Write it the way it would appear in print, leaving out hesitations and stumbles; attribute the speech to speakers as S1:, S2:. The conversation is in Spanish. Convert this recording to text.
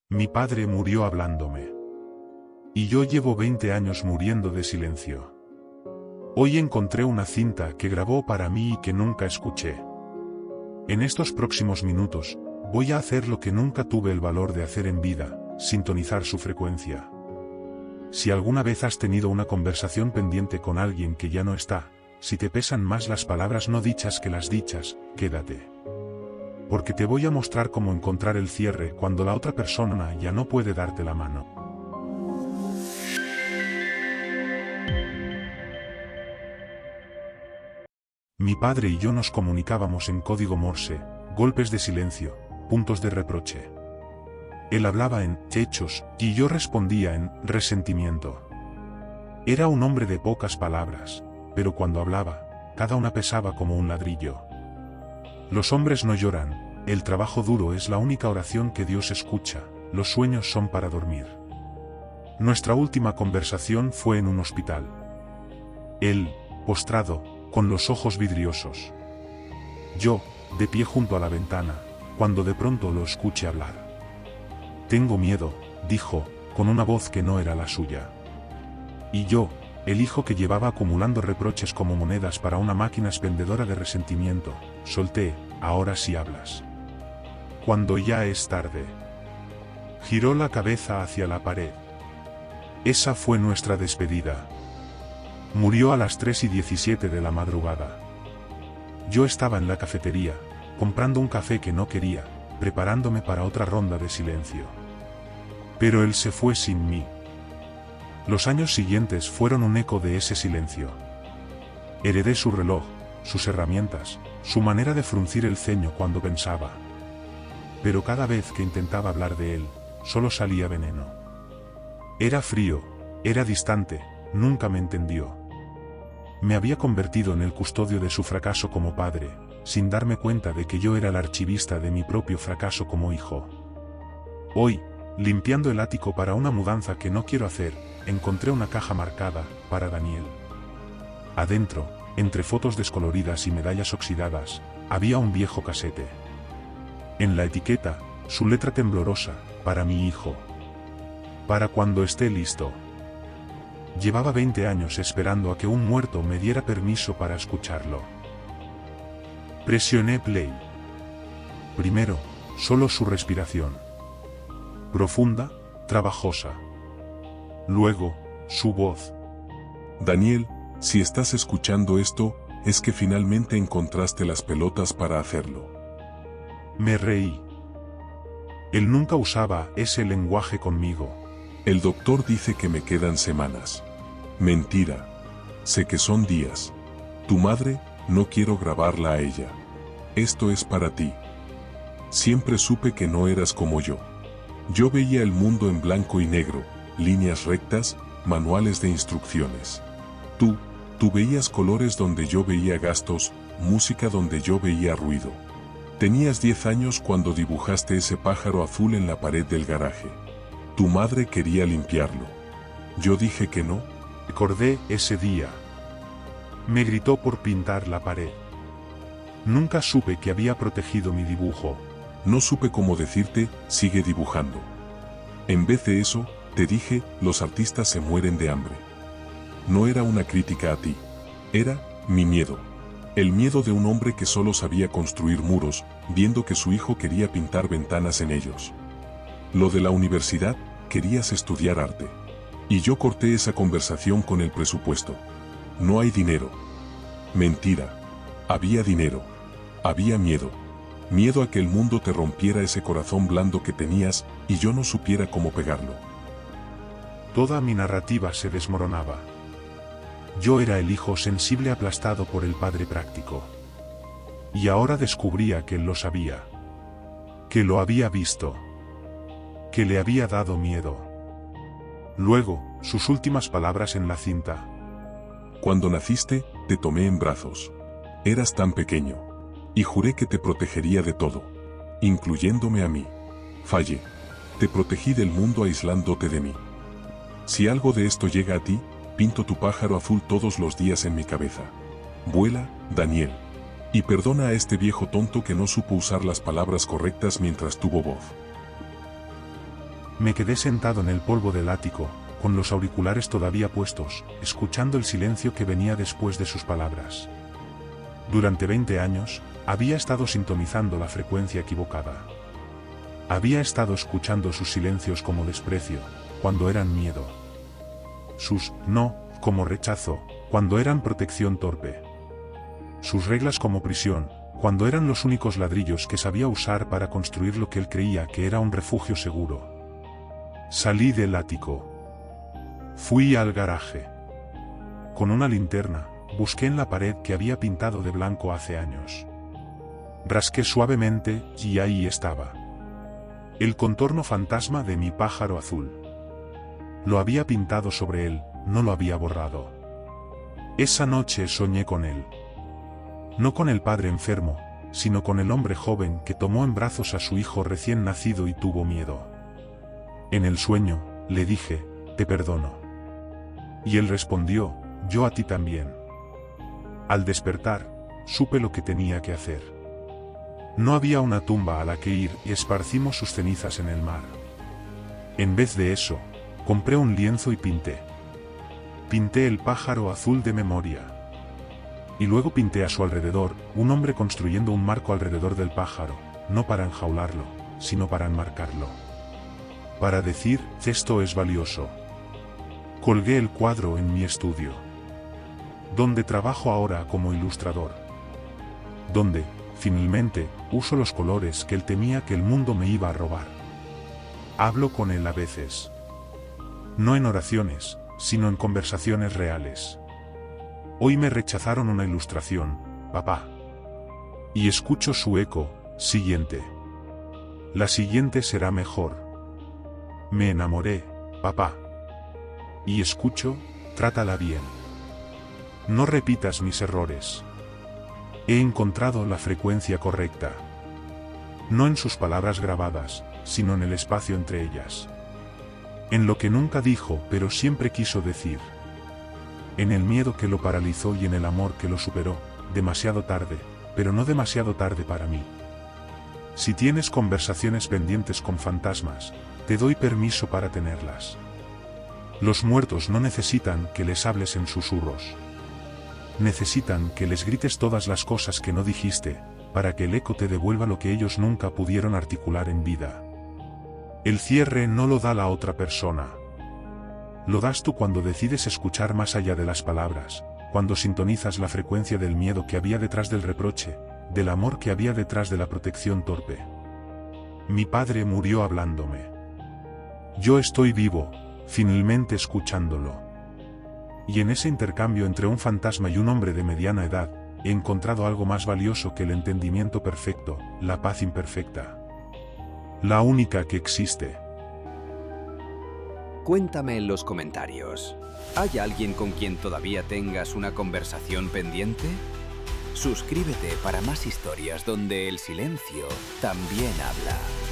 S1: Mi padre murió hablándome. Y yo llevo 20 años muriendo de silencio. Hoy encontré una cinta que grabó para mí y que nunca escuché. En estos próximos minutos, voy a hacer lo que nunca tuve el valor de hacer en vida, sintonizar su frecuencia. Si alguna vez has tenido una conversación pendiente con alguien que ya no está, si te pesan más las palabras no dichas que las dichas, quédate. Porque te voy a mostrar cómo encontrar el cierre cuando la otra persona ya no puede darte la mano. Mi padre y yo nos comunicábamos en código Morse, golpes de silencio, puntos de reproche. Él hablaba en hechos y yo respondía en resentimiento. Era un hombre de pocas palabras, pero cuando hablaba, cada una pesaba como un ladrillo. Los hombres no lloran, el trabajo duro es la única oración que Dios escucha, los sueños son para dormir. Nuestra última conversación fue en un hospital. Él, postrado, con los ojos vidriosos. Yo, de pie junto a la ventana, cuando de pronto lo escuché hablar. Tengo miedo, dijo, con una voz que no era la suya. Y yo, el hijo que llevaba acumulando reproches como monedas para una máquina expendedora de resentimiento, solté, ahora sí hablas. Cuando ya es tarde. Giró la cabeza hacia la pared. Esa fue nuestra despedida. Murió a las 3:17 de la madrugada. Yo estaba en la cafetería, comprando un café que no quería, preparándome para otra ronda de silencio. Pero él se fue sin mí. Los años siguientes fueron un eco de ese silencio. Heredé su reloj, sus herramientas, su manera de fruncir el ceño cuando pensaba. Pero cada vez que intentaba hablar de él, solo salía veneno. Era frío, era distante, nunca me entendió. Me había convertido en el custodio de su fracaso como padre, sin darme cuenta de que yo era el archivista de mi propio fracaso como hijo. Hoy, limpiando el ático para una mudanza que no quiero hacer, encontré una caja marcada, para Daniel. Adentro, entre fotos descoloridas y medallas oxidadas, había un viejo casete. En la etiqueta, su letra temblorosa, para mi hijo. Para cuando esté listo. Llevaba 20 años esperando a que un muerto me diera permiso para escucharlo. Presioné play. Primero, solo su respiración. Profunda, trabajosa. Luego, su voz.
S2: Daniel, si estás escuchando esto, es que finalmente encontraste las pelotas para hacerlo.
S1: Me reí. Él nunca usaba ese lenguaje conmigo.
S2: El doctor dice que me quedan semanas. Mentira. Sé que son días. Tu madre, no quiero grabarla a ella. Esto es para ti. Siempre supe que no eras como yo. Yo veía el mundo en blanco y negro, líneas rectas, manuales de instrucciones. Tú veías colores donde yo veía gastos, música donde yo veía ruido. Tenías 10 años cuando dibujaste ese pájaro azul en la pared del garaje. Tu madre quería limpiarlo. Yo dije que no.
S1: Recordé ese día. Me gritó por pintar la pared. Nunca supe que había protegido mi dibujo.
S2: No supe cómo decirte, sigue dibujando. En vez de eso, te dije, los artistas se mueren de hambre. No era una crítica a ti. Era mi miedo. El miedo de un hombre que solo sabía construir muros, viendo que su hijo quería pintar ventanas en ellos. Lo de la universidad, querías estudiar arte. Y yo corté esa conversación con el presupuesto. No hay dinero. Mentira. Había dinero. Había miedo. Miedo a que el mundo te rompiera ese corazón blando que tenías, y yo no supiera cómo pegarlo.
S1: Toda mi narrativa se desmoronaba. Yo era el hijo sensible aplastado por el padre práctico. Y ahora descubría que él lo sabía. Que lo había visto. Que le había dado miedo. Luego, sus últimas palabras en la cinta.
S2: Cuando naciste, te tomé en brazos. Eras tan pequeño. Y juré que te protegería de todo. Incluyéndome a mí. Fallé. Te protegí del mundo aislándote de mí. Si algo de esto llega a ti, pinto tu pájaro azul todos los días en mi cabeza. Vuela, Daniel. Y perdona a este viejo tonto que no supo usar las palabras correctas mientras tuvo voz.
S1: Me quedé sentado en el polvo del ático, con los auriculares todavía puestos, escuchando el silencio que venía después de sus palabras. Durante 20 años, había estado sintonizando la frecuencia equivocada. Había estado escuchando sus silencios como desprecio, cuando eran miedo. Sus no, como rechazo, cuando eran protección torpe. Sus reglas como prisión, cuando eran los únicos ladrillos que sabía usar para construir lo que él creía que era un refugio seguro. Salí del ático. Fui al garaje. Con una linterna, busqué en la pared que había pintado de blanco hace años. Rasqué suavemente y ahí estaba. El contorno fantasma de mi pájaro azul. Lo había pintado sobre él, no lo había borrado. Esa noche soñé con él. No con el padre enfermo, sino con el hombre joven que tomó en brazos a su hijo recién nacido y tuvo miedo. En el sueño, le dije, te perdono. Y él respondió, yo a ti también. Al despertar, supe lo que tenía que hacer. No había una tumba a la que ir y esparcimos sus cenizas en el mar. En vez de eso, compré un lienzo y pinté. Pinté el pájaro azul de memoria. Y luego pinté a su alrededor, un hombre construyendo un marco alrededor del pájaro, no para enjaularlo, sino para enmarcarlo. Para decir, esto es valioso. Colgué el cuadro en mi estudio. Donde trabajo ahora como ilustrador. Donde, finalmente, uso los colores que él temía que el mundo me iba a robar. Hablo con él a veces. No en oraciones, sino en conversaciones reales. Hoy me rechazaron una ilustración, papá. Y escucho su eco, siguiente. La siguiente será mejor. Me enamoré, papá. Y escucho, trátala bien. No repitas mis errores. He encontrado la frecuencia correcta. No en sus palabras grabadas, sino en el espacio entre ellas. En lo que nunca dijo pero siempre quiso decir. En el miedo que lo paralizó y en el amor que lo superó, demasiado tarde, pero no demasiado tarde para mí. Si tienes conversaciones pendientes con fantasmas, te doy permiso para tenerlas. Los muertos no necesitan que les hables en susurros. Necesitan que les grites todas las cosas que no dijiste, para que el eco te devuelva lo que ellos nunca pudieron articular en vida. El cierre no lo da la otra persona. Lo das tú cuando decides escuchar más allá de las palabras, cuando sintonizas la frecuencia del miedo que había detrás del reproche, del amor que había detrás de la protección torpe. Mi padre murió hablándome. Yo estoy vivo, finalmente escuchándolo. Y en ese intercambio entre un fantasma y un hombre de mediana edad, he encontrado algo más valioso que el entendimiento perfecto, la paz imperfecta. La única que existe.
S3: Cuéntame en los comentarios. ¿Hay alguien con quien todavía tengas una conversación pendiente? Suscríbete para más historias donde el silencio también habla.